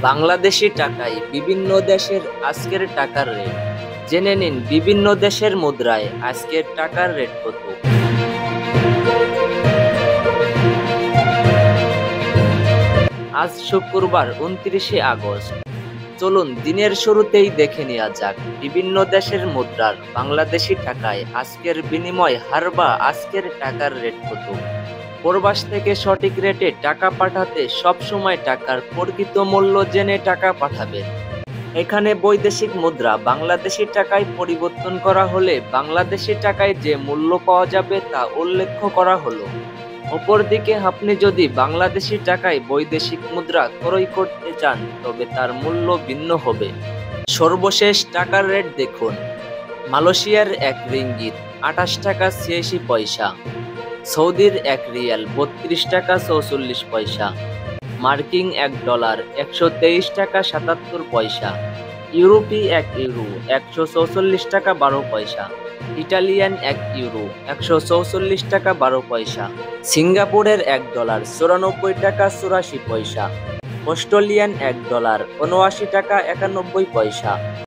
বাংলাদেশি টাকায় বিভিন্ন দেশের আজকের টাকার রেট জেনে নিন। বিভিন্ন দেশের মুদ্রায় আজকের টাকার রেট কত। আজ শুক্রবার 29শে আগস্ট। চলুন দিনের শুরুতেই দেখে নেওয়া যাক বিভিন্ন দেশের মুদ্রার বাংলাদেশি টাকায় আজকের বিনিময় হার বা আজকের টাকার রেট কত। প্রবাস থেকে সঠিক রেটে টাকা পাঠাতে সবসময় টাকার প্রকৃত মূল্য জেনে টাকা পাঠাবেন। এখানে বৈদেশিক মুদ্রা বাংলাদেশি টাকায় পরিবর্তন করা হলে বাংলাদেশি টাকায় যে মূল্য পাওয়া যাবে তা উল্লেখ করা হলো। অপরদিকে আপনি যদি বাংলাদেশি টাকায় বৈদেশিক মুদ্রা ক্রয় করতে চান তবে তার মূল্য ভিন্ন হবে। সর্বশেষ টাকার রেট দেখুন। মালয়েশিয়ার এক রিঙ্গিত 28 টাকা 86 পয়সা, সৌদির এক রিয়াল 32 টাকা 44 পয়সা, মার্কিন $1 123 টাকা 77 পয়সা, ইউরোপি এক ইউরো 144 টাকা 12 পয়সা, ইটালিয়ান এক ইউরো 144 টাকা 12 পয়সা, সিঙ্গাপুরের $1 94 টাকা 84 পয়সা, অস্ট্রেলিয়ান $1 79 টাকা 91 পয়সা।